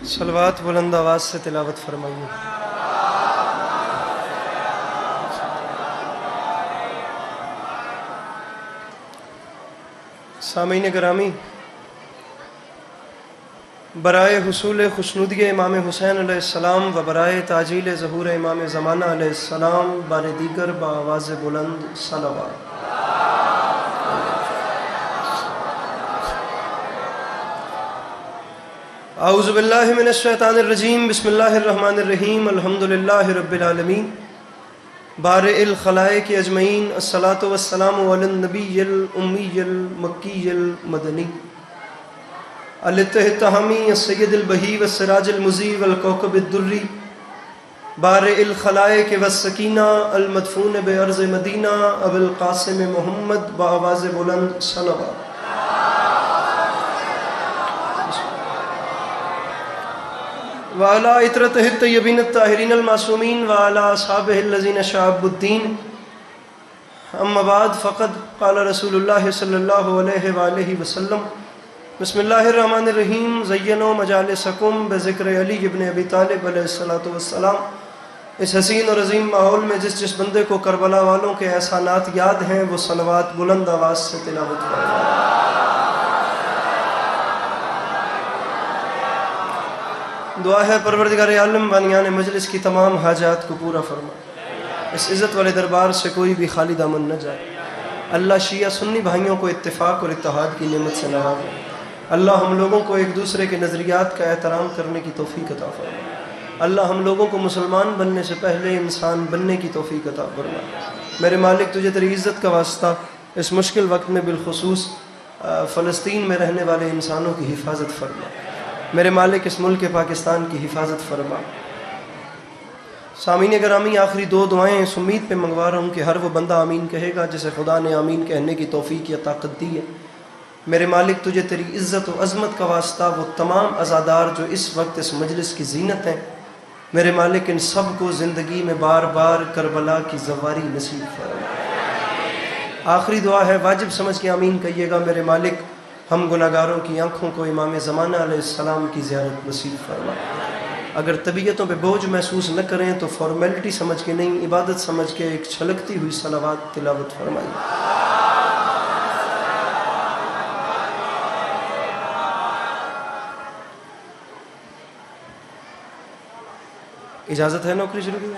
صلوات بلند آواز سے تلاوت فرمائیے۔ سامعین گرامی، برائے حصول خوشنودی امام حسین علیہ السلام و برائے تعجیل ظہور امام زمانہ علیہ السلام بار دیگر بآواز بلند صلوات۔ اعوذ باللہ من الشیطان الرجیم، بسم اللہ الرحمن الرحیم، الحمدللہ رب العالمین، بارئ الخلائق اجمعین، الصلاۃ والسلام علی النبی الامی المکی المدنی الاتحامی السید البہی والسراج المضیء والکوکب الدری، بارئ الخلائق والسکینہ المدفون بارض مدینہ ابو القاسم محمد بآواز بلند صلوات۔ وعلی اطرتہ الطیبین الطاہرین المعصومین وعلی اصحابہ الذین شعبوا الدین، اما بعد فقد قال رسول اللہ صلی اللہ علیہ وآلہ وسلم، بسم اللہ الرحمن الرحیم، زینوا مجالسکم بذکر علی ابن ابی طالب علیہ السلام۔ اس حسین اور عظیم ماحول میں جس بندے کو کربلا والوں کے احسانات یاد ہیں وہ صلوات بلند آواز سے تلاوت کرے۔ دعا ہے پروردگار عالم بانیان مجلس کی تمام حاجات کو پورا فرما، اس عزت والے دربار سے کوئی بھی خالی دامن نہ جائے۔ اللہ شیعہ سنی بھائیوں کو اتفاق اور اتحاد کی نعمت سے نوازے۔ اللہ ہم لوگوں کو ایک دوسرے کے نظریات کا احترام کرنے کی توفیق عطا فرما۔ اللہ ہم لوگوں کو مسلمان بننے سے پہلے انسان بننے کی توفیق عطا فرما۔ میرے مالک تجھے تیری عزت کا واسطہ اس مشکل وقت میں بالخصوص فلسطین میں رہنے والے انسانوں کی حفاظت فرما۔ میرے مالک اس ملک پاکستان کی حفاظت فرما۔ سامعین گرامی، آخری دو دعائیں اس امید پہ منگوا رہا ہوں کہ ہر وہ بندہ آمین کہے گا جسے خدا نے آمین کہنے کی توفیق یا طاقت دی ہے۔ میرے مالک تجھے تیری عزت و عظمت کا واسطہ وہ تمام عزادار جو اس وقت اس مجلس کی زینت ہیں، میرے مالک ان سب کو زندگی میں بار بار کربلا کی زواری نصیب فرما۔ آخری دعا ہے، واجب سمجھ کے آمین کہیے گا، میرے مالک ہم گناہگاروں کی آنکھوں کو امام زمانہ علیہ السلام کی زیارت نصیب فرما۔ اگر طبیعتوں پہ بوجھ محسوس نہ کریں تو فارمیلٹی سمجھ کے نہیں، عبادت سمجھ کے ایک چھلکتی ہوئی صلوات تلاوت فرمائیے۔ اجازت ہے نوکری شروع کی؟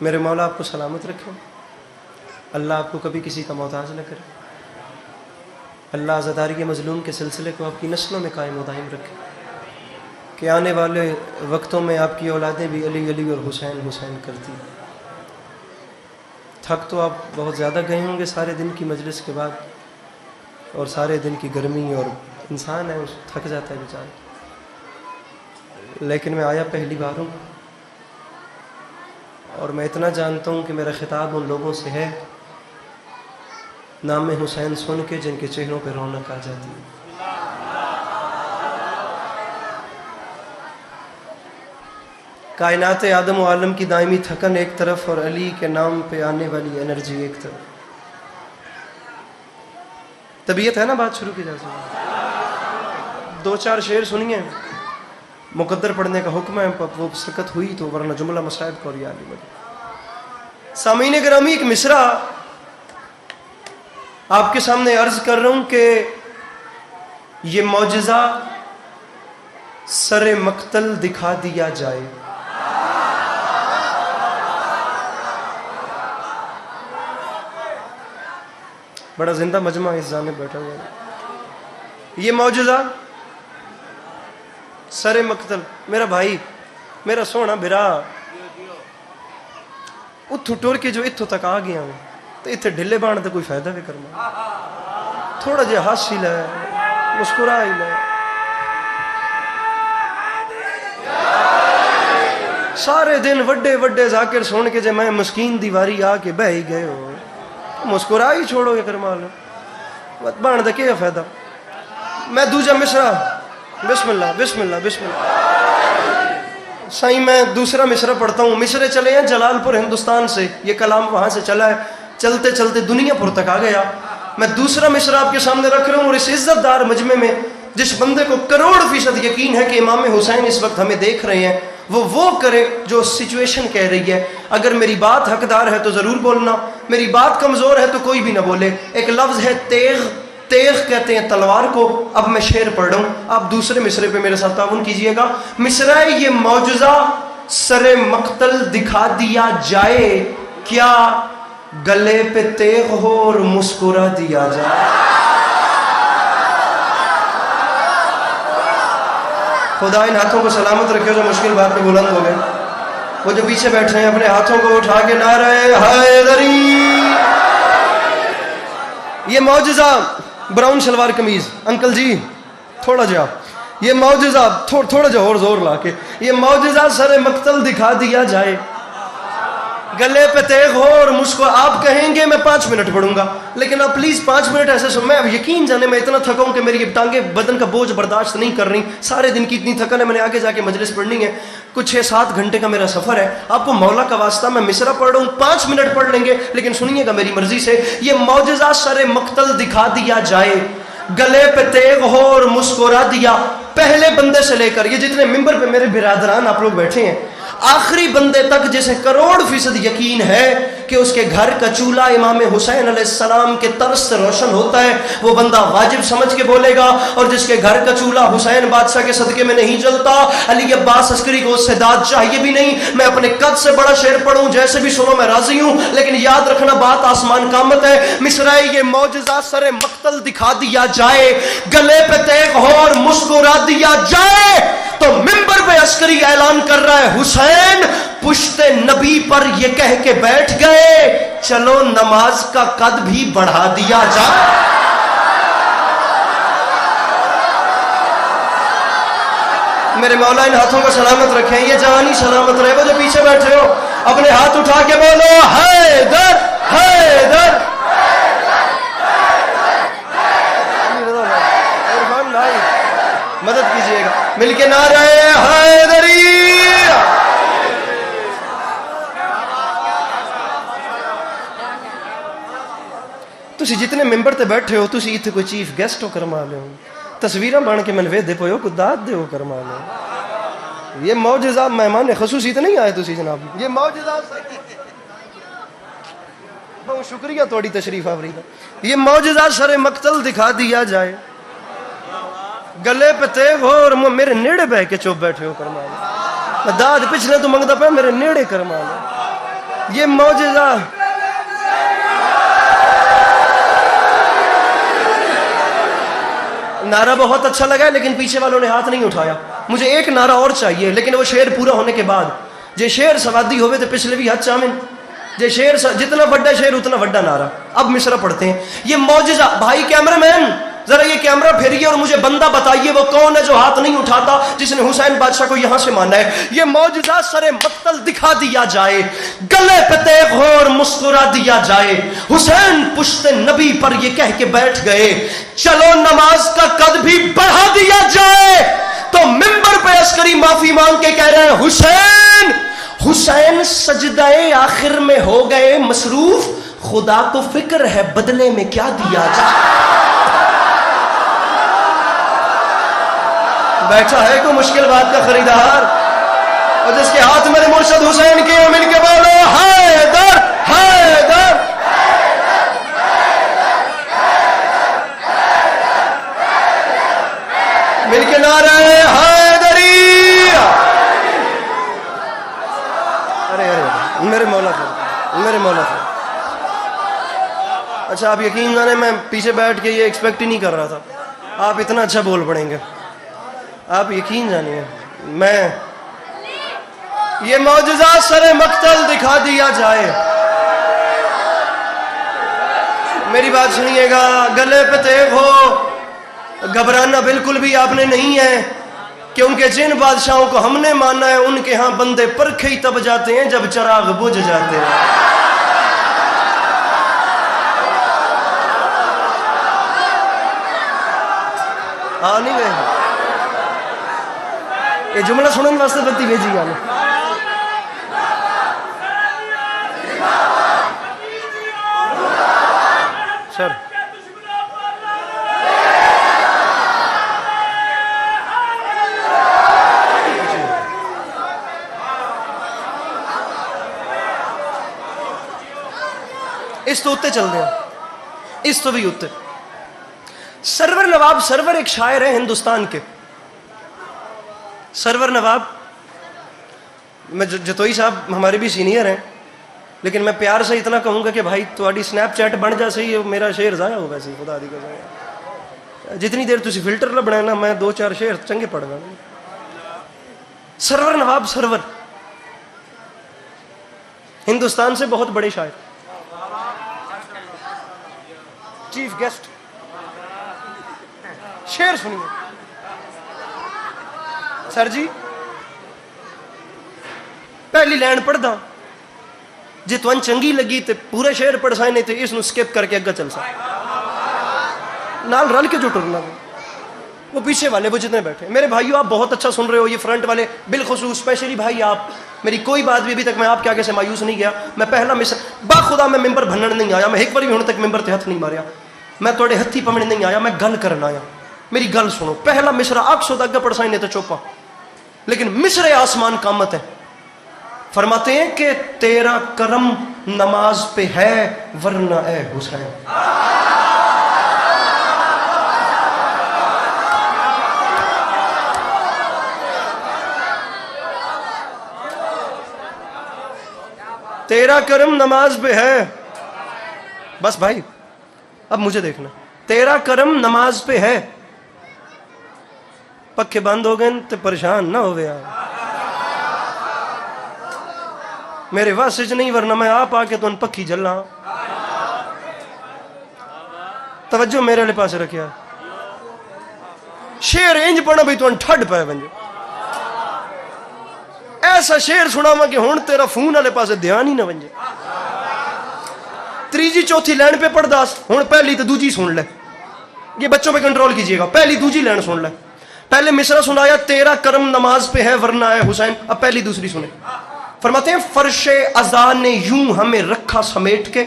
میرے مولا آپ کو سلامت رکھے، اللہ آپ کو کبھی کسی کا محتاج نہ کرے، اللہ عزاداری کے مظلوم کے سلسلے کو آپ کی نسلوں میں قائم و دائم رکھے کہ آنے والے وقتوں میں آپ کی اولادیں بھی علی علی اور حسین حسین کرتی۔ تھک تو آپ بہت زیادہ گئے ہوں گے سارے دن کی مجلس کے بعد، اور سارے دن کی گرمی، اور انسان ہے تھک جاتا ہے بیچارہ، لیکن میں آیا پہلی بار ہوں اور میں اتنا جانتا ہوں کہ میرا خطاب ان لوگوں سے ہے نام حسین سن کے جن کے چہروں پہ رونق آ جاتی ہے۔ کائنات آدم و عالم کی دائمی تھکن ایک طرف اور علی کے نام پہ آنے والی انرجی ایک طرف۔ طبیعت ہے نا، بات شروع کی جا سکتی، دو چار شعر سنیے، مقدر پڑھنے کا حکم ہے، وہ سکت ہوئی تو ورنہ جملہ مصائب کو ریالی بڑی۔ سامعین گرامی، ایک مصرع آپ کے سامنے عرض کر رہا ہوں کہ یہ معجزہ سر مقتل دکھا دیا جائے۔ بڑا زندہ مجمع اس جانب بیٹھا ہوا ہے۔ یہ معجزہ سر مقتل، میرا بھائی، میرا سونا برا، اتھو ٹور کے جو اتھو تک آ گیا ہوں تو اتھے ڈھلے بان تو کوئی فائدہ بھی کرنا، تھوڑا جہا ہنس ہی لے، مسکرا ہی لے۔ سارے دن وڈے وڈے ذاکر سن کے جے میں مسکین دیواری آ کے بہ ہی گئے ہو، مسکرا ہی چھوڑو گے کرمال بان دا کیا فائدہ۔ میں دوجا مصرع، بسم اللہ بسم اللہ بسم اللہ، سائیں میں دوسرا مصرع پڑھتا ہوں۔ مصرے چلے ہیں جلال پور ہندوستان سے، یہ کلام وہاں سے چلا ہے، چلتے چلتے دنیا پور تک آ گیا۔ میں دوسرا مصرع آپ کے سامنے رکھ رہا ہوں، اور اس عزت دار مجمع میں جس بندے کو کروڑ فیصد یقین ہے کہ امام حسین اس وقت ہمیں دیکھ رہے ہیں، وہ کرے جو سچویشن کہہ رہی ہے. اگر میری بات حقدار ہے تو ضرور بولنا، میری بات کمزور ہے تو کوئی بھی نہ بولے. ایک لفظ ہے تیغ، تیغ کہتے ہیں تلوار کو. اب میں شعر پڑھ رہا ہوں، آپ دوسرے مصرے پہ میرے ساتھ تعاون کیجئے گا. مصرع یہ معجزہ سر مقتل دکھا دیا جائے، کیا گلے پہ تیغ ہو اور مسکرا دیا جائے. خدا ان ہاتھوں کو سلامت رکھے جو مشکل بات پہ بلند ہو گئے. وہ جو پیچھے بیٹھے ہیں اپنے ہاتھوں کو اٹھا کے نعرہ حیدری. یہ معجزہ، براؤن شلوار قمیض انکل جی تھوڑا جا، یہ معجزہ تھوڑا جا اور زور لا کے، یہ معجزہ سر مقتل دکھا دیا جائے، گلے پہ تیغ ہو اور مجھ کو آپ کہیں گے میں 5 منٹ پڑھوں گا، لیکن آپ پلیز 5 منٹ ایسے سن. میں اب یقین جانے میں اتنا تھکا ہوں کہ میری ٹانگیں بدن کا بوجھ برداشت نہیں کر رہی. سارے دن کی اتنی تھکن ہے، میں نے آگے جا کے مجلس پڑھنی ہے، کچھ 6-7 گھنٹے کا میرا سفر ہے. آپ کو مولا کا واسطہ میں مصرع پڑھ رہا ہوں، 5 منٹ پڑھ لیں گے، لیکن سنیے گا میری مرضی سے. یہ معجزہ سر مقتل دکھا دیا جائے، گلے پہ تیغ ہو اور مسکرا دیا. پہلے بندے سے لے کر یہ جتنے ممبر پہ میرے برادران آپ لوگ بیٹھے ہیں، آخری بندے تک جسے کروڑ فیصد یقین ہے کہ اس کے گھر کا چولہا امام حسین علیہ السلام کے طرز سے روشن ہوتا ہے، وہ بندہ واجب سمجھ کے بولے گا. اور جس کے گھر کا چولہا حسین بادشاہ کے صدقے میں نہیں جلتا، علی عباس عسکری کو اس سے داد چاہیے بھی نہیں. میں اپنے قد سے بڑا شعر پڑھوں، جیسے بھی سنو میں راضی ہوں، لیکن یاد رکھنا بات آسمان کا مت ہے. مصرع یہ معجزہ سر مقتل دکھا دیا جائے، گلے پہ تیغ ہو اور مسکرا دیا جائے. تو ممبر پہ عسکری اعلان کر رہا ہے حسین پشت نبی پر یہ کہہ کے بیٹھ گئے، چلو نماز کا قد بھی بڑھا دیا جائے. میرے مولا ان ہاتھوں کو سلامت رکھیں، یہ جان ہی سلامت رہے. وہ جو پیچھے بیٹھے ہو اپنے ہاتھ اٹھا کے بولو حیدر حیدر. مدد کیجئے گا، مل کے نعرہ حیدری. تسی جتنے ممبر تے بیٹھے ہو، تسی ایتھے کوئی چیف گیسٹ ہو کرما لے ہو، تصویراں بن کے منوے دے پوئے ہو، کوئی داد دے ہو کرما لے. یہ معجزہ مہمان خصوصی تے نہیں آئے تسی جناب، یہ معجزہ بہت شکریہ توڑی تشریف آوری کا. یہ معجزہ سر مقتل دکھا دیا جائے، گلے پہ تیغ ہو اور میرے نیڑے بہ کے چوپ بیٹھے ہو کرما لے. داد پچھلے تو منگتا پہ میرے نیڑے کرما لے. یہ معجزہ نعرہ بہت اچھا لگا ہے، لیکن پیچھے والوں نے ہاتھ نہیں اٹھایا. مجھے ایک نعرہ اور چاہیے، لیکن وہ شعر پورا ہونے کے بعد. جے شعر سوادی ہوئے تو پچھلے بھی ہاتھ چامن، جے شعر جتنا بڑا شعر اتنا بڑا نعرہ. اب مصرع پڑھتے ہیں. یہ معجزہ، بھائی کیمرہ مین ذرا یہ کیمرہ پھیریے اور مجھے بندہ بتائیے وہ کون ہے جو ہاتھ نہیں اٹھاتا، جس نے حسین بادشاہ کو یہاں سے مانا ہے. یہ معجزہ سر مقتل دکھا دیا جائے، گلے پہ تیغ ہو اور مسکرا دیا جائے، حسین پشت نبی پر یہ کہہ کے بیٹھ گئے، چلو نماز کا قد بھی بڑھا دیا جائے. تو ممبر پہ عسکری معافی مانگ کے کہہ رہے ہیں حسین حسین سجدہ آخر میں ہو گئے مصروف، خدا کو فکر ہے بدلے میں کیا دیا جائے. بیٹھا ہے کوئی مشکل بات کا خریدار، اور جس کے ہاتھ میرے مرشد حسین کے، مل کے بولو حیدر حیدر. مل کے نعرہ حیدری. ارے میرے مولا تھا، میرے مولا تھا. اچھا آپ یقین جانے میں پیچھے بیٹھ کے یہ ایکسپیکٹ ہی نہیں کر رہا تھا آپ اتنا اچھا بول پڑیں گے. آپ یقین جانیے میں یہ معجزہ سر مقتل دکھا دیا جائے. میری بات سنیے گا، گلے پہ تیغ ہو، گھبرانا بالکل بھی آپ نے نہیں ہے، کیونکہ جن بادشاہوں کو ہم نے مانا ہے ان کے ہاں بندے پرکھے ہی تب جاتے ہیں جب چراغ بجھ جاتے ہیں. نہیں گئے یہ جملہ سننے واسطے بنتی بھیجی گا. سر اس تو اتنے چل دیا، اس تو بھی اتنے. سرور نواب سرور ایک شاعر ہے ہندوستان کے. سرور نواب، میں جتوئی صاحب ہمارے بھی سینئر ہیں، لیکن میں پیار سے اتنا کہوں گا کہ بھائی تھوڑی سنیپ چیٹ بن جا سی، میرا شعر ضائع ہو ویسے خدا دی قسم. جتنی دیر تسی فلٹر نہ بنانا میں 2-4 شعر چنگے پڑھ گا. سرور نواب سرور ہندوستان سے بہت بڑے شاعر، چیف گیسٹ. شعر سنیے سر جی. پہلی لائن پڑھ دا، جی تون چنگی لگی تے پورے شعر پڑھ سائے، نہیں تے اس نو سکپ کر کے اگا چل سائے، نال رل کے جو ٹرنا. وہ پیچھے والے وہ جتنے بیٹھے میرے بھائیو، آپ بہت اچھا سن رہے ہو. یہ فرنٹ والے بالخصوص اسپیشلی بھائی، آپ میری کوئی بات بھی ابھی تک میں آپ کے آگے سے مایوس نہیں گیا. میں پہلا مصر با خدا میں ممبر بھنن نہیں آیا، میں ایک بار بھی ہن تک ممبر تے ہاتھ نہیں ماریا، میں توڑے ہتھی پمنے نہیں آیا، میں گل کرنا آیا. میری گل سنو. پہلا مصرع آگ سو اگا پڑھ سائیں نہیں تو چوپا، لیکن مصرع آسمان قامت ہے. فرماتے ہیں کہ تیرا کرم نماز پہ ہے ورنہ اے حسین. تیرا کرم نماز پہ ہے. بس بھائی اب مجھے دیکھنا، تیرا کرم نماز پہ ہے. پکھے بند ہو گئے تو پریشان نہ ہو گیا میرے واسج نہیں، ورنہ میں آپ آ کے تو ان پکھی جلا. توجہ میرے لے پاس رکھیا. شیر انج پڑھنا بھی تو ان ٹھڈ پائے بنجے. ایسا شیر سنا کہ ہون تیرا فون والے پاس دھیان ہی نہ بنجے. تیجی چوتھی لائن پہ پڑھ داس. ہوں پہلی تو دوجی سن لے، یہ بچوں پہ کنٹرول کیجئے گا. پہلی دوجی لائن سن لے. پہلے مصرع سنایا تیرا کرم نماز پہ ہے ورنہ اے حسین. اب پہلی دوسری سنے. فرماتے ہیں فرش عزا نے یوں ہمیں رکھا سمیٹ کے،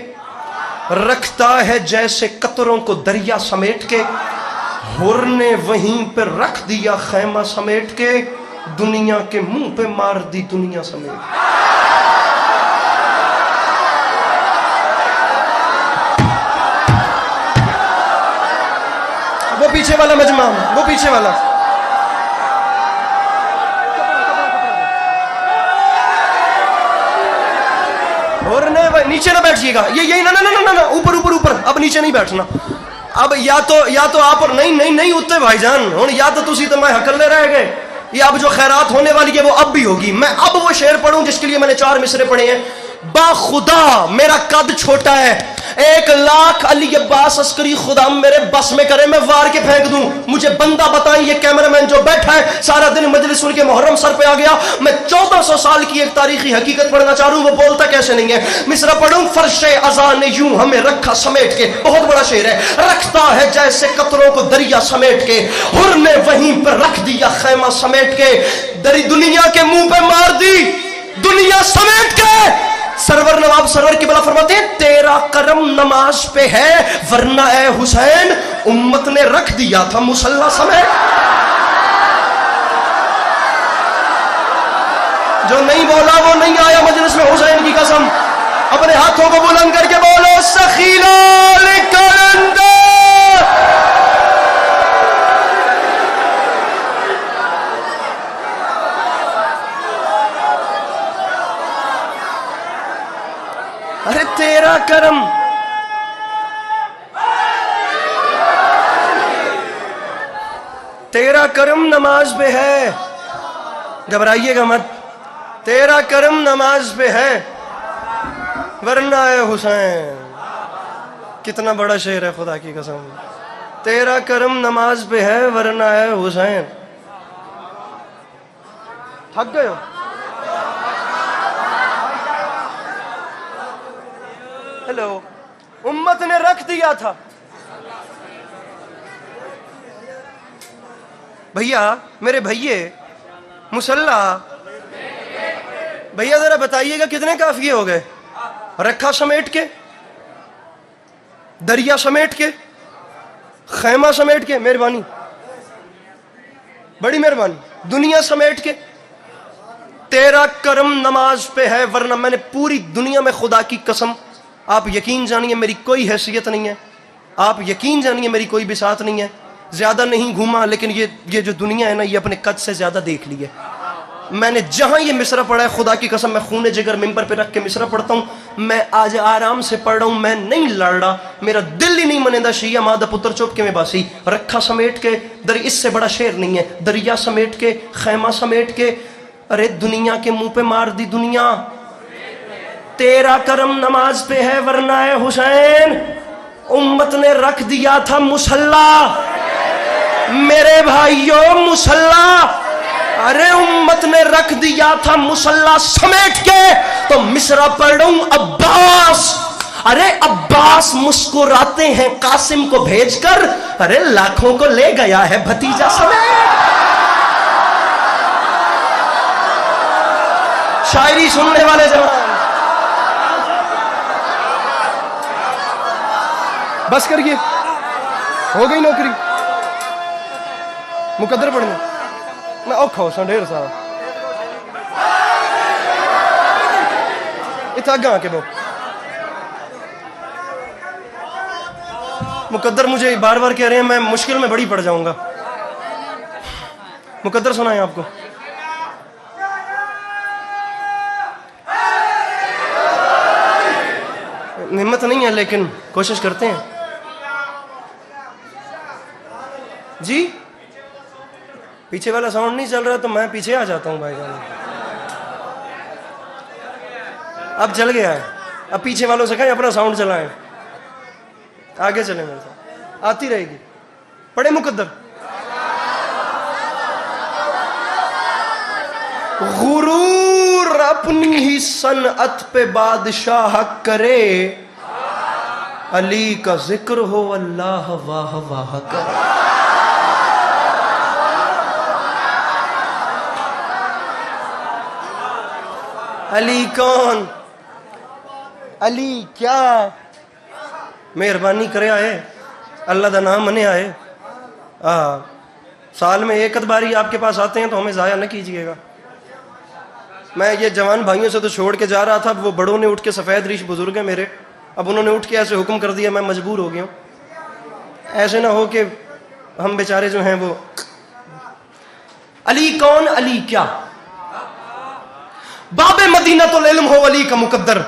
رکھتا ہے جیسے قطروں کو دریا سمیٹ کے. حر نے وہیں پہ رکھ دیا خیمہ سمیٹ کے، دنیا کے منہ پہ مار دی دنیا سمیٹ. وہ پیچھے والا مجمع، وہ پیچھے والا. اور نیچے نہ بیٹھیے گا، یہ نہ اوپر اوپر اوپر. اب نیچے نہیں بیٹھنا. اب یا تو آپ نہیں اٹھتے بھائی جان. ہوں یا تو تسی تو میں ہکلے رہ گئے، یہ اب جو خیرات ہونے والی ہے وہ اب بھی ہوگی. میں اب وہ شعر پڑھوں جس کے لیے میں نے 4 مصرے پڑھے ہیں. با خدا میرا قد چھوٹا ہے، 1,00,000 علی عباس عسکری خدا میرے بس میں کرے میں وار کے پھینک دوں. مجھے بندہ بتائیں یہ کیمرہ مین جو بیٹھا ہے سارا دن مجلس سن کے محرم سر پہ آ گیا. میں 1400 سال کی ایک تاریخی حقیقت پڑھنا چاہ رہا ہوں، وہ بولتا کیسے نہیں ہے. مصرع پڑھوں فرش عزا نے یوں ہمیں رکھا سمیٹ کے. بہت بڑا شعر ہے. رکھتا ہے جیسے قطروں کو دریا سمیٹ کے، حر نے وہیں پر رکھ دیا خیمہ سمیٹ کے، دری دنیا کے منہ پہ مار دی دنیا سمیٹ کے. سرور نواب سرور کی بلا فرماتے ہیں تیرا کرم نماز پہ ہے ورنہ اے حسین امت نے رکھ دیا تھا مصلی سمیت. جو نہیں بولا وہ نہیں آیا مجلس میں. حسین کی قسم اپنے ہاتھوں کو بلند کر کے بولو سخی لال کلندر. ارے تیرا کرم تیرا کرم نماز پہ ہے. گھبرائیے گا مت. تیرا کرم نماز پہ ہے ورنہ اے حسین. کتنا بڑا شعر ہے خدا کی قسم. تیرا کرم نماز پہ ہے ورنہ اے حسین. تھک گئے ہو؟ ہیلو. امت نے رکھ دیا تھا. بھیا میرے بھئیے مسلح بھیا ذرا بتائیے گا کتنے کافیے ہو گئے؟ رکھا سمیٹ کے، دریا سمیٹ کے، خیمہ سمیٹ کے. مہربانی بڑی مہربانی. دنیا سمیٹ کے. تیرا کرم نماز پہ ہے ورنہ میں نے پوری دنیا میں خدا کی قسم آپ یقین جانیے میری کوئی حیثیت نہیں ہے، آپ یقین جانیے میری کوئی بساط نہیں ہے، زیادہ نہیں گھوما، لیکن یہ جو دنیا ہے نا، یہ اپنے قد سے زیادہ دیکھ لی ہے۔ میں نے جہاں یہ مصرع پڑھا ہے، خدا کی قسم میں خون جگر ممبر پہ رکھ کے مصرع پڑھتا ہوں، میں آج آرام سے پڑھ رہا ہوں، میں نہیں لڑ رہا، میرا دل ہی نہیں منیندہ شیعہ مادہ پتر چوپ کے میں باسی رکھا سمیٹ کے اس سے بڑا شعر نہیں ہے، دریا سمیٹ کے، خیمہ سمیٹ کے، ارے دنیا کے منہ پہ مار دی دنیا، تیرا کرم نماز پہ ہے ورنہ ہے حسین امت نے رکھ دیا تھا مصلی، میرے بھائیوں مصلی، ارے امت نے رکھ دیا تھا مصلی سمیٹ کے، تو مصرع پڑھ رہا ہوں عباس، ارے عباس مسکراتے ہیں قاسم کو بھیج کر، ارے لاکھوں کو لے گیا ہے بھتیجا سمیٹ۔ شاعری سننے والے جوان بس کریے، ہو گئی نوکری، مقدر پڑھنا میں اوکھا ہو سا ڈھیر سارا اتنا آگے کے بو مقدر مجھے بار بار کہہ رہے ہیں میں مشکل میں بڑی پڑ جاؤں گا، مقدر سنائیں آپ کو۔ ہمت نہیں ہے لیکن کوشش کرتے ہیں جی، پیچھے والا ساؤنڈ نہیں چل رہا تو میں پیچھے آ جاتا ہوں بھائی جان، اب چل گیا ہے، اب پیچھے والوں سے کہیں اپنا ساؤنڈ چلائیں، آگے چلیں، میرے ساتھ آتی رہے گی، پڑھے مقدر۔ غرور اپنی ہی صنعت پہ بادشاہ کرے، علی کا ذکر ہو اللہ واہ واہ کرے۔ علی کون؟ علی کیا؟ مہربانی کرے آئے، اللہ دا نام منے آئے، سال میں ایک باری آپ کے پاس آتے ہیں تو ہمیں ضائع نہ کیجئے گا۔ میں یہ جوان بھائیوں سے تو چھوڑ کے جا رہا تھا، وہ بڑوں نے اٹھ کے، سفید ریش بزرگ ہیں میرے، اب انہوں نے اٹھ کے ایسے حکم کر دیا، میں مجبور ہو گیا ہوں، ایسے نہ ہو کہ ہم بیچارے جو ہیں وہ۔ علی کون؟ علی کیا؟ باب مدینہ العلم ہو علی کا مقدر،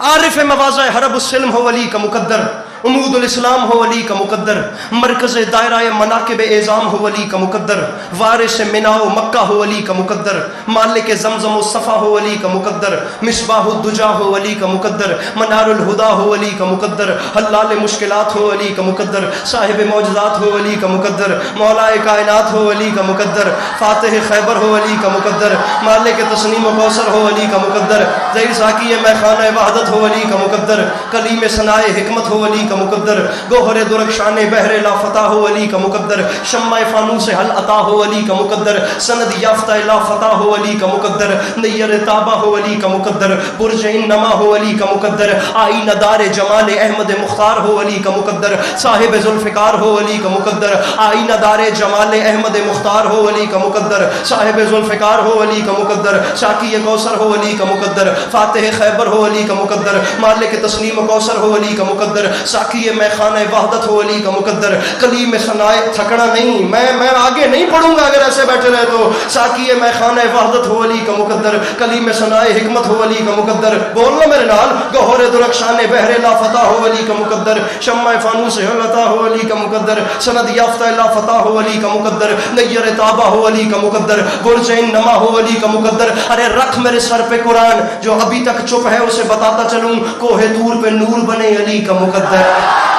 عارف مواضع حرب السلم ہو علی کا مقدر، عمود الاسلام ہو علی کا مقدر، مرکز دائرہ مناقب اعظام ہو علی کا مقدر، وارث منا و مکہ ہو علی کا مقدر، مالک زمزم و صفا ہو علی کا مقدر، مصباح الدجا ہو علی کا مقدر، منار الہدا ہو علی کا مقدر، حلال مشکلات ہو علی کا مقدر، صاحب معجزات ہو علی کا مقدر، مولا کائنات ہو علی کا مقدر، فاتح خیبر ہو علی کا مقدر، مالک تسنیم و کوثر ہو علی کا مقدر، زہر ساقی میخانہ وحدت ہو علی کا مقدر، کلیم ثنائے حکمت ہو علی کا مقدر، گوہر درخشان بحر لا فتح ہو علی کا مقدر، شمع فانوس حل عطا ہو علی کا مقدر، سند یافتہ لا فتح ہو علی کا مقدر، نیر تابہ ہو علی کا مقدر، برج انما ہو علی کا مقدر، آئینہ دار جمال احمد مختار ہو علی کا مقدر، صاحب ذوالفقار ہو علی کا مقدر، آئینہ دار جمال احمد مختار ہو علی کا مقدر، صاحب ذوالفقار ہو علی کا مقدر، شاکی کوثر ہو علی کا مقدر، فاتح خیبر ہو علی کا مقدر، مالک تسلیم کوثر ہو علی کا مقدر، ساقی میخانہ وحدت ہو علی کا مقدر، کلیم ثنائے، تھکنا نہیں، میں آگے نہیں پڑھوں گا اگر ایسے بیٹھے رہے تو، ساقی میخانہ وحدت ہو علی کا مقدر، کلیم ثنائے حکمت ہو علی کا مقدر، بولنا میرے نال، گوہر درخشان بحر لا فتح ہو علی کا مقدر، شمع فانوس حلتا ہو علی کا مقدر، سند یافتہ لا فتح ہو علی کا مقدر، نیر تابہ ہو علی کا مقدر، برج نما ہو علی کا مقدر۔ ارے رکھ میرے سر پہ قرآن، جو ابھی تک چپ ہے اسے بتاتا چلوں، کوہ طور پہ نور بنے علی کا مقدر،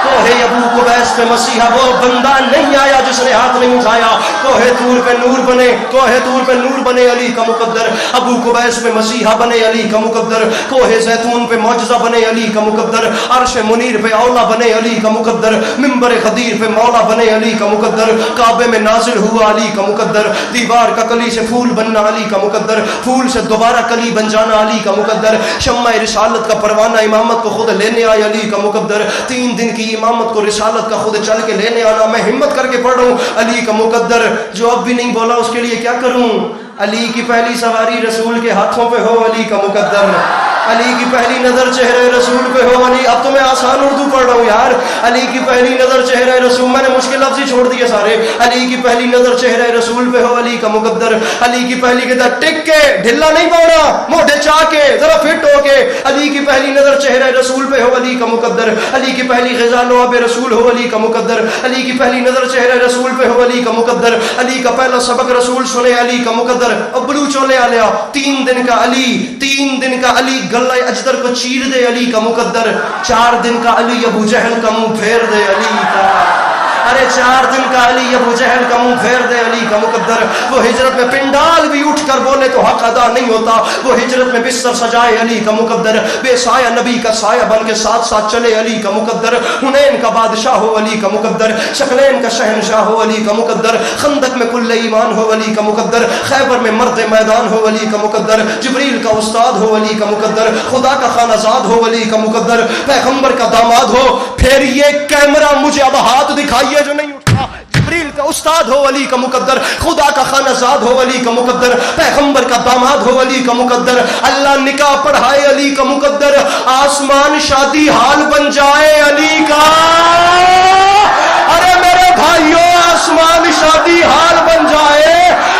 کوہ ابو قبیس پہ مسیحا وہ بندہ نہیں آیا جس نے ہاتھ نہیں اٹھایا، کوہ طور پہ نور بنے، کوہ طور پہ نور بنے علی کا مقدر، ابو قبیس پہ مسیحا بنے علی کا مقدر، کوہ زیتون پہ معجزہ بنے علی کا مقدر، عرش منیر پہ اولا بنے علی کا مقدر، ممبر خدیر پہ مولا بنے علی کا مقدر، کعبے میں نازل ہوا علی کا مقدر، دیوار کا کلی سے پھول بننا علی کا مقدر، پھول سے دوبارہ کلی بن جانا علی کا مقدر، شمع رسالت کا پروانہ امامت کو خود لینے آئے علی کا مقدر، 3 دن کی امامت کو رسالت کا خود چل کے لینے آنا، میں ہمت کر کے پڑھ رہا ہوں علی کا مقدر، جو اب بھی نہیں بولا اس کے لیے کیا کروں، علی کی پہلی سواری رسول کے ہاتھوں پہ ہو علی کا مقدر، علی کی پہلی نظر چہرے رسول پہ ہو علی. اب تو میں آسان اردو پڑھ رہا ہوں یار. علی کی پہلی نظر چہرے رسول, میں نے مشکل لفظ ہی چھوڑ دیے سارے. علی کی پہلی نظر چہرے رسول پہ ہو علی کا مقدر. علی کی پہلی نظر ٹک کے, ڈھلا نہیں پڑنا, موڈے چاہ کے, ذرا فٹ ہو کے. علی کی پہلی نظر چہرے رسول پہ ہو علی کا مقدر. علی کی پہلی غذا لعاب رسول ہو علی کا مقدر. علی کی پہلی نظر چہرے رسول پہ ہو علی کا مقدر. علی کا پہلا سبق رسول سنے علی کا مقدر. ابلو چولے آلیا 3 دن کا علی, 3 دن کا علی گلہ اجدر کو چیر دے علی کا مقدر. 4 دن کا علی ابو جہل کا منہ پھیر دے علی کا. ارے 4 دن کا علی ابو جہل کا منہ پھیر دے علی کا مقدر. وہ ہجرت میں پنڈال بھی اٹھ کر بولے تو حق ادا نہیں ہوتا. وہ ہجرت میں بستر سجائے علی کا مقدر. بے سایہ نبی کا سایہ بن کے ساتھ ساتھ چلے علی کا مقدر. حنین کا بادشاہ ہو علی کا مقدر. شکلین کا شہنشاہ ہو علی کا مقدر. خندق میں کل ایمان ہو علی کا مقدر. خیبر میں مرد میدان ہو علی کا مقدر. جبریل کا استاد ہو علی کا مقدر. خدا کا خانہ زاد ہو علی کا مقدر. پیغمبر کا داماد ہو. پھر یہ کیمرہ مجھے اب ہاتھ دکھائیے جو نہیں اٹھا. جبریل کا استاد ہو علی کا مقدر. خدا کا خانہ زاد ہو علی کا مقدر. پیغمبر کا داماد ہو علی کا مقدر. اللہ نکاح پڑھائے علی کا مقدر. آسمان شادی حال بن جائے علی کا. ارے میرے بھائیوں, آسمان شادی حال بن جائے.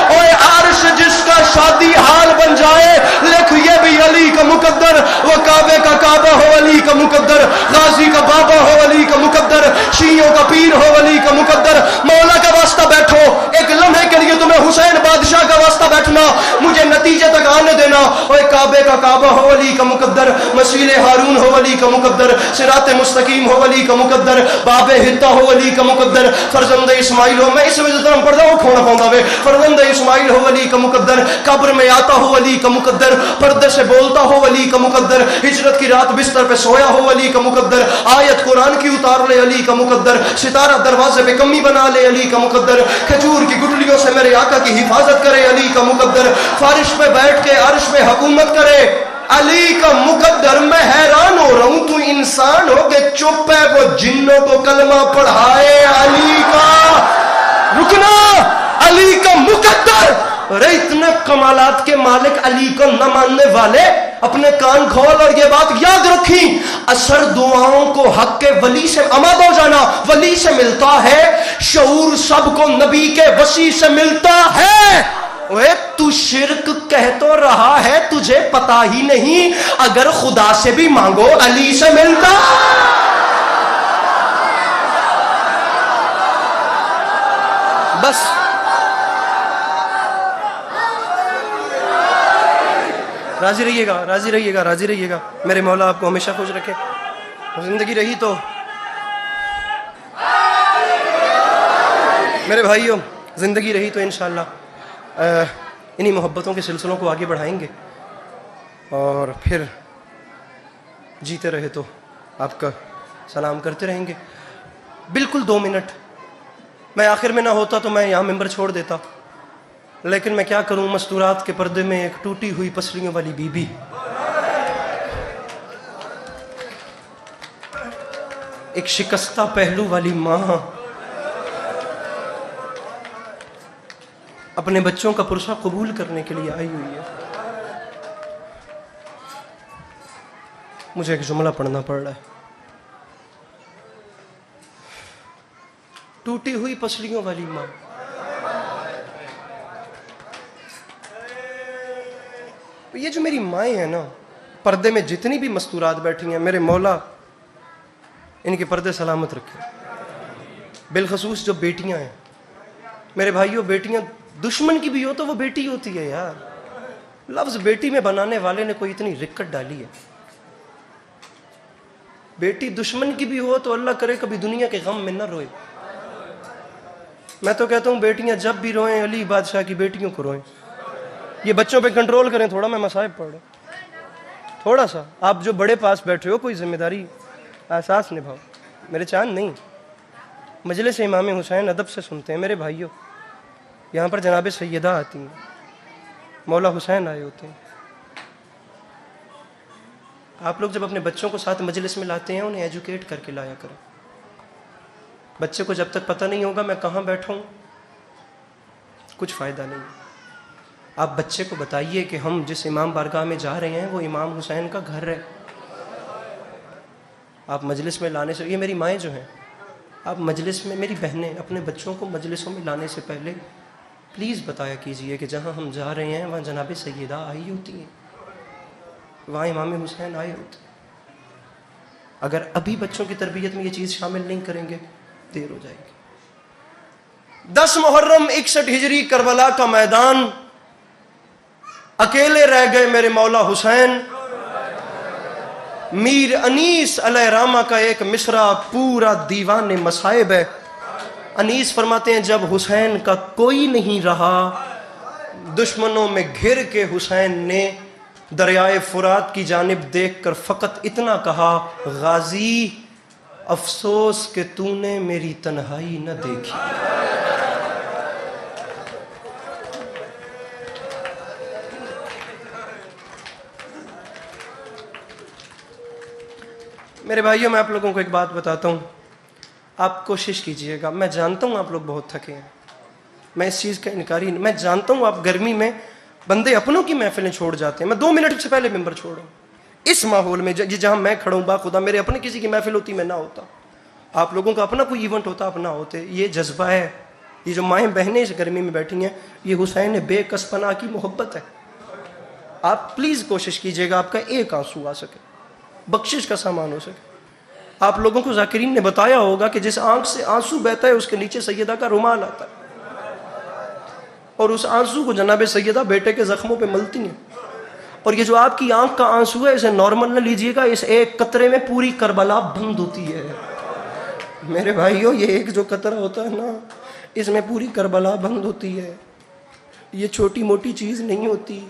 اوے عرش جس کا شادی حال بن جائے. لکھ یہ بھی علی کا مقدر. وہ کعبے کا کعبہ ہو علی کا مقدر. غازی کا بابا ہو علی کا مقدر. شیعوں کا پیر ہو علی کا مقدر. مولا کا واسطہ بیٹھو, ایک لمحے کے لیے تمہیں حسین بادشاہ کا واسطہ بیٹھنا, مجھے نتیجے تک آنے دینا. اوے کعبے کا کعبہ ہو علی کا مقدر. مسیل ہارون ہو علی کا مقدر. صراط مستقیم ہو علی کا مقدر. باب حتا ہو علی کا مقدر. فرزند اسماعیل ہو, میں اس وجہ سے پڑھتا ہوں کھونا پاؤں گا. فرزند اسماعیل ہو علی کا مقدر. قبر میں آتا ہو علی کا مقدر. پردے سے بولتا ہو علی کا مقدر. ہجرت کی رات بستر پہ سویا ہو علی کا مقدر. آیت قرآن کی اتار لے علی کا مقدر. ستارہ دروازے پہ کمی بنا لے علی کا مقدر. کھجور کی گٹلیوں سے میرے آقا کی حفاظت کرے علی کا مقدر. فارش پہ بیٹھ کے عرش پہ حکومت کرے علی کا مقدر. میں حیران ہو رہا ہوں, تو انسان ہو کہ چپ ہے, وہ جنوں کو کلمہ پڑھائے علی کا. رکنا, علی کا مقدر. ارے اتنے کمالات کے مالک علی کو نہ ماننے والے اپنے کان کھول اور یہ بات یاد رکھی, اثر دعاؤں کو حق کے ولی سے امد ہو جانا ولی سے ملتا ہے, شعور سب کو نبی کے وسیع سے ملتا ہے. اوے تو شرک کہہ تو رہا ہے, تجھے پتا ہی نہیں اگر خدا سے بھی مانگو علی سے ملتا. بس راضی رہیے گا, راضی رہیے گا, راضی رہیے گا. میرے مولا آپ کو ہمیشہ خوش رکھے. زندگی رہی تو میرے بھائیوں, زندگی رہی تو انشاءاللہ انہی محبتوں کے سلسلوں کو آگے بڑھائیں گے, اور پھر جیتے رہے تو آپ کا سلام کرتے رہیں گے. بالکل 2 منٹ, میں آخر میں نہ ہوتا تو میں یہاں ممبر چھوڑ دیتا, لیکن میں کیا کروں, مستورات کے پردے میں ایک ٹوٹی ہوئی پسلیوں والی بی بی, ایک شکستہ پہلو والی ماں اپنے بچوں کا پرسہ قبول کرنے کے لیے آئی ہوئی ہے. مجھے ایک جملہ پڑھنا پڑ رہا ہے. ٹوٹی ہوئی پسلیوں والی ماں, یہ جو میری مائیں ہیں نا, پردے میں جتنی بھی مستورات بیٹھی ہیں, میرے مولا ان کے پردے سلامت رکھے. بالخصوص جو بیٹیاں ہیں میرے بھائیوں, بیٹیاں دشمن کی بھی ہو تو وہ بیٹی ہوتی ہے یار. لفظ بیٹی میں بنانے والے نے کوئی اتنی رکت ڈالی ہے. بیٹی دشمن کی بھی ہو تو اللہ کرے کبھی دنیا کے غم میں نہ روئے. میں تو کہتا ہوں بیٹیاں جب بھی روئیں علی بادشاہ کی بیٹیوں کو روئیں. یہ بچوں پہ کنٹرول کریں تھوڑا, میں مصائب پڑھ رہا ہوں تھوڑا سا. آپ جو بڑے پاس بیٹھے ہو کوئی ذمہ داری احساس نبھاؤ. میرے چاند نہیں, مجلس امام حسین ادب سے سنتے ہیں میرے بھائیوں. یہاں پر جناب سیدہ آتی ہیں, مولا حسین آئے ہوتے ہیں. آپ لوگ جب اپنے بچوں کو ساتھ مجلس میں لاتے ہیں انہیں ایجوکیٹ کر کے لایا کریں. بچے کو جب تک پتہ نہیں ہوگا میں کہاں بیٹھا ہوں کچھ فائدہ نہیں. آپ بچے کو بتائیے کہ ہم جس امام بارگاہ میں جا رہے ہیں وہ امام حسین کا گھر ہے. آپ مجلس میں لانے سے، یہ میری مائیں جو ہیں، آپ مجلس میں، میری بہنیں اپنے بچوں کو مجلسوں میں لانے سے پہلے پلیز بتایا کیجئے کہ جہاں ہم جا رہے ہیں وہاں جناب سیدہ آئی ہوتی ہیں، وہاں امام حسین آئے ہوتے ہیں. اگر ابھی بچوں کی تربیت میں یہ چیز شامل نہیں کریں گے دیر ہو جائے گی. 10 محرم 61 ہجری کربلا کا میدان، اکیلے رہ گئے میرے مولا حسین. میر انیس علیہ رحمہ کا ایک مصرع پورا دیوان مصائب ہے. انیس فرماتے ہیں جب حسین کا کوئی نہیں رہا، دشمنوں میں گھر کے حسین نے دریائے فرات کی جانب دیکھ کر فقط اتنا کہا، غازی افسوس کہ تو نے میری تنہائی نہ دیکھی. میرے بھائیوں، میں آپ لوگوں کو ایک بات بتاتا ہوں، آپ کوشش کیجئے گا. میں جانتا ہوں آپ لوگ بہت تھکے ہیں، میں اس چیز کا انکاری نہیں، میں جانتا ہوں آپ گرمی میں بندے اپنوں کی محفلیں چھوڑ جاتے ہیں. میں 2 منٹ سے پہلے ممبر چھوڑا ہوں. اس ماحول میں جہاں میں کھڑا ہوں، باخدا میرے اپنے کسی کی محفل ہوتی میں نہ ہوتا، آپ لوگوں کا اپنا کوئی ایونٹ ہوتا آپ نہ ہوتے. یہ جذبہ ہے. یہ جو مائیں بہنیں اس گرمی میں بیٹھی ہیں، یہ حسین بے کس پناہ کی محبت ہے. آپ پلیز کوشش کیجئے گا آپ کا ایک آنسو آ سکے، بخشش کا سامان ہو سکے. آپ لوگوں کو ذاکرین نے بتایا ہوگا کہ جس آنکھ سے آنسو بہتا ہے اس کے نیچے سیدہ کا رومال آتا ہے، اور اس آنسو کو جناب سیدہ بیٹے کے زخموں پہ ملتی ہیں. اور یہ جو آپ کی آنکھ کا آنسو ہے، اسے نارمل نہ لیجئے گا، اس ایک قطرے میں پوری کربلا بند ہوتی ہے. میرے بھائیو، یہ ایک جو قطرہ ہوتا ہے نا، اس میں پوری کربلا بند ہوتی ہے. یہ چھوٹی موٹی چیز نہیں ہوتی.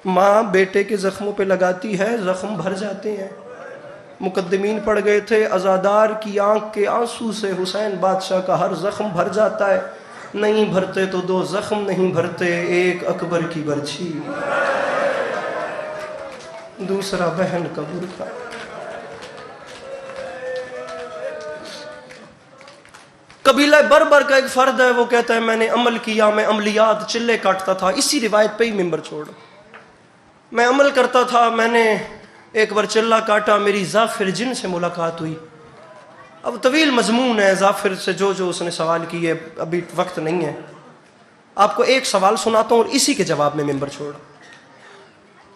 ماں بیٹے کے زخموں پہ لگاتی ہے، زخم بھر جاتے ہیں. مقدمین پڑھ گئے تھے، عزادار کی آنکھ کے آنسو سے حسین بادشاہ کا ہر زخم بھر جاتا ہے. نہیں بھرتے تو 2 زخم نہیں بھرتے، ایک اکبر کی برچھی، دوسرا بہن کا برقع. قبیلہ بربر کا ایک فرد ہے، وہ کہتا ہے میں نے عمل کیا، میں عملیات چلے کاٹتا تھا. اسی روایت پہ ہی ممبر چھوڑ، میں عمل کرتا تھا، میں نے ایک بار چلہ کاٹا، میری ظافر جن سے ملاقات ہوئی. اب طویل مضمون ہے ظافر سے، جو اس نے سوال کیے، ابھی وقت نہیں ہے. آپ کو ایک سوال سناتا ہوں اور اسی کے جواب میں ممبر چھوڑ.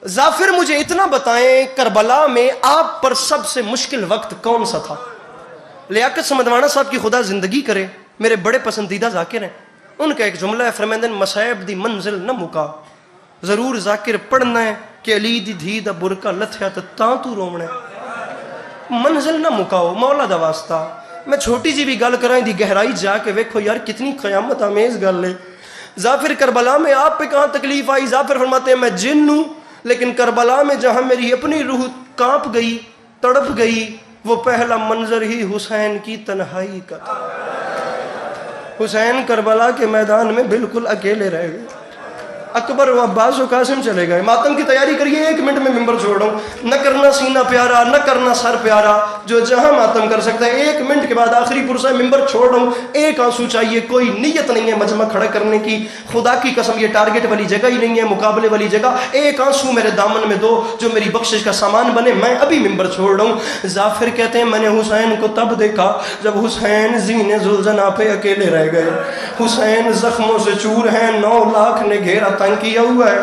ظافر مجھے اتنا بتائیں، کربلا میں آپ پر سب سے مشکل وقت کون سا تھا؟ لیاقت سمدوانا صاحب کی خدا زندگی کرے، میرے بڑے پسندیدہ ذاکر ہیں. ان کا ایک جملہ ہے، فرمیندن مصائب دی منزل نہ مکا، ضرور ذاکر پڑھنا ہے کہ علی دی دھی دا برکا لتھیا تاں تو رومنا ہے. منزل نہ مکاؤ، مولا دا واسطہ. میں چھوٹی جی بھی گل کرائیں دی گہرائی جا کے ویکھو یار کتنی قیامت آمیز گل ہے. ظافر کربلا میں آپ پہ کہاں تکلیف آئی؟ ظافر فرماتے ہیں میں جن ہوں، لیکن کربلا میں جہاں میری اپنی روح کانپ گئی، تڑپ گئی، وہ پہلا منظر ہی حسین کی تنہائی کا تھا. حسین کربلا کے میدان میں بالکل اکیلے رہ گئے. اکبر و عباس و قاسم چلے گئے. ماتم کی تیاری کریے، 1 منٹ میں ممبر چھوڑوں. نہ کرنا سینہ پیارا، نہ کرنا سر پیارا، جو جہاں ماتم کر سکتا ہے. 1 منٹ کے بعد آخری پرسہ ممبر چھوڑوں. ایک آنسو چاہیے، کوئی نیت نہیں ہے مجمع کھڑا کرنے کی، خدا کی قسم یہ ٹارگٹ والی جگہ ہی نہیں ہے، مقابلے والی جگہ. ایک آنسو میرے دامن میں دو جو میری بخشش کا سامان بنے. میں ابھی ممبر چھوڑ رہا ہوں. ظافر کہتے ہیں میں نے حسین کو تب دیکھا جب حسین زین ذوالجناح پہ اکیلے رہ گئے. حسین زخموں سے چور ہیں، 9 لاکھ نے گھیرا تنگ کیا ہوا ہے.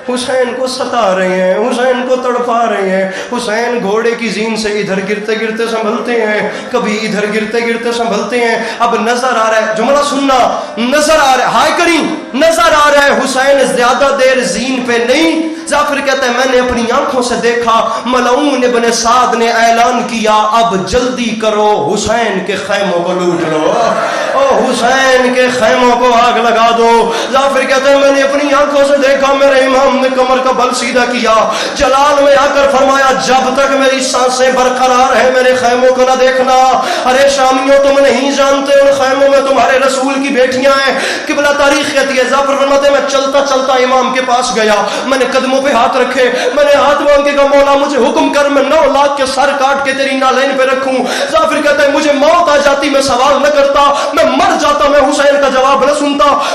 حسین کو ستا رہے ہیں، حسین کو تڑپا رہے ہیں. حسین گھوڑے کی زین سے ادھر گرتے گرتے سنبھلتے ہیں، کبھی ادھر گرتے گرتے سنبھلتے ہیں. اب نظر آ رہا ہے، جملہ سننا، نظر آ رہا ہے، ہائے کریں، نظر آ رہا ہے حسین زیادہ دیر زین پہ نہیں. ظافر کہتا ہے میں نے اپنی آنکھوں سے دیکھا، ملعون ابن سعد نے اعلان کیا اب جلدی کرو، حسین کے خیموں کو لوٹ لو، او حسین کے خیموں کو آگ لگا دو. ظافر کہتا ہے میں نے اپنی آنکھوں سے دیکھا، میرے امام نے کمر کا بل سیدھا کیا، جلال میں آ کر فرمایا جب تک میری سانسیں برقرار ہیں میرے خیموں کو نہ دیکھنا. ارے شامیوں تم نہیں جانتے ان خیموں میں تمہارے رسول کی بیٹیاں ہیں. قبلہ تاریخ کہتی ہے ظافر فرماتے ہیں میں چلتا چلتا امام کے پاس گیا، میں نے قدموں پہ ہاتھ رکھے، میں نے ہاتھ مانگ کے کہا مولا مجھے حکم کر میں 9 لاکھ کے سر کاٹ کے تیری نالین پہ رکھوں. ظافر کہتا ہے مجھے موت آ جاتی میں سوال نہ کرتا، میں مر جاتا میں حسین کا جواب نہ سنتا.